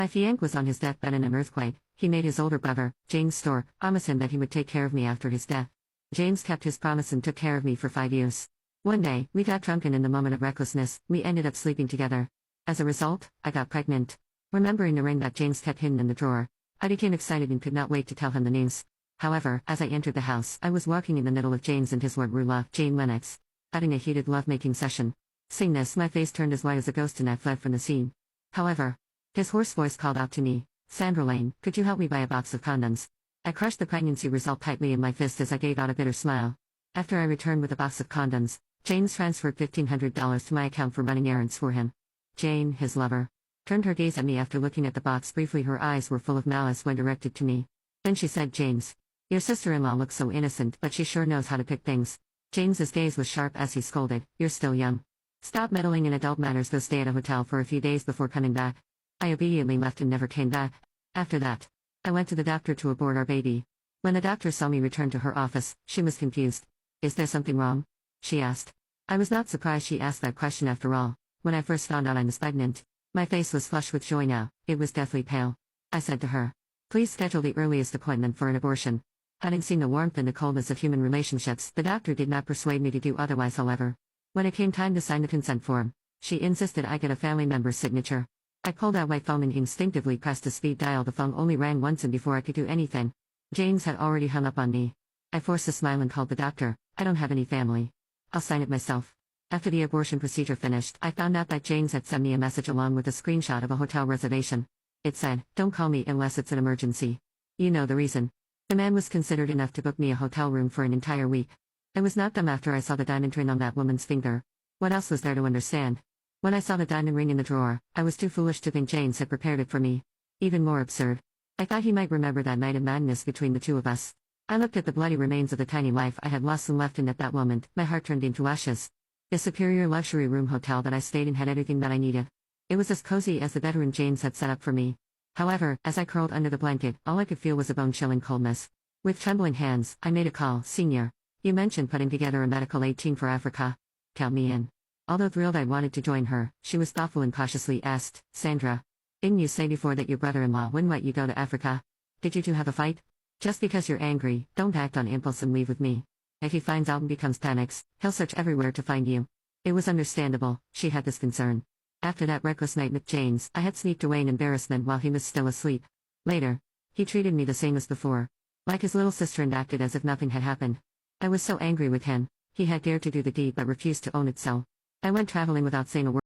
If Yank was on his deathbed in an earthquake, he made his older brother, James Storr, promise him that he would take care of me after his death. James kept his promise and took care of me for 5 years. One day, we got drunk and in the moment of recklessness, we ended up sleeping together. As a result, I got pregnant. Remembering the ring that James kept hidden in the drawer, I became excited and could not wait to tell him the news. However, as I entered the house, I was walking in the middle of James and his Rula, Jane Lennox, having a heated lovemaking session. Seeing this, my face turned as white as a ghost and I fled from the scene. However, his hoarse voice called out to me, "Sandra Lane, could you help me buy a box of condoms?" I crushed the pregnancy result tightly in my fist as I gave out a bitter smile. After I returned with a box of condoms, James transferred $1,500 to my account for running errands for him. Jane, his lover, turned her gaze at me after looking at the box briefly. Her eyes were full of malice when directed to me. Then she said, "James, your sister-in-law looks so innocent, but she sure knows how to pick things." James's gaze was sharp as he scolded, "You're still young. Stop meddling in adult matters. Go stay at a hotel for a few days before coming back." I obediently left and never came back. After that, I went to the doctor to abort our baby. When the doctor saw me return to her office, she was confused. "Is there something wrong?" she asked. I was not surprised she asked that question after all. When I first found out I was pregnant, my face was flushed with joy. Now, it was deathly pale. I said to her, "Please schedule the earliest appointment for an abortion." Having seen the warmth and the coldness of human relationships, the doctor did not persuade me to do otherwise. However, when it came time to sign the consent form, she insisted I get a family member's signature. I pulled out my phone and instinctively pressed a speed dial. The phone only rang once, and before I could do anything, James had already hung up on me. I forced a smile and called the doctor. "I don't have any family. I'll sign it myself." After the abortion procedure finished, I found out that James had sent me a message along with a screenshot of a hotel reservation. It said, "Don't call me unless it's an emergency." You know the reason. The man was considerate enough to book me a hotel room for an entire week. I was not dumb after I saw the diamond ring on that woman's finger. What else was there to understand? When I saw the diamond ring in the drawer, I was too foolish to think James had prepared it for me. Even more absurd, I thought he might remember that night of madness between the two of us. I looked at the bloody remains of the tiny life I had lost and left, and at that moment, my heart turned into ashes. The superior luxury room hotel that I stayed in had everything that I needed. It was as cozy as the bedroom James had set up for me. However, as I curled under the blanket, all I could feel was a bone-chilling coldness. With trembling hands, I made a call. "Senior, you mentioned putting together a medical aid team for Africa. Count me in." Although thrilled I wanted to join her, she was thoughtful and cautiously asked, "Sandra, didn't you say before that your brother-in-law wouldn't let you go to Africa? Did you two have a fight? Just because you're angry, don't act on impulse and leave with me. If he finds out and becomes panics, he'll search everywhere to find you." It was understandable, she had this concern. After that reckless night with James, I had sneaked away in embarrassment while he was still asleep. Later, he treated me the same as before, like his little sister, and acted as if nothing had happened. I was so angry with him. He had dared to do the deed but refused to own it, so I went traveling without saying a word.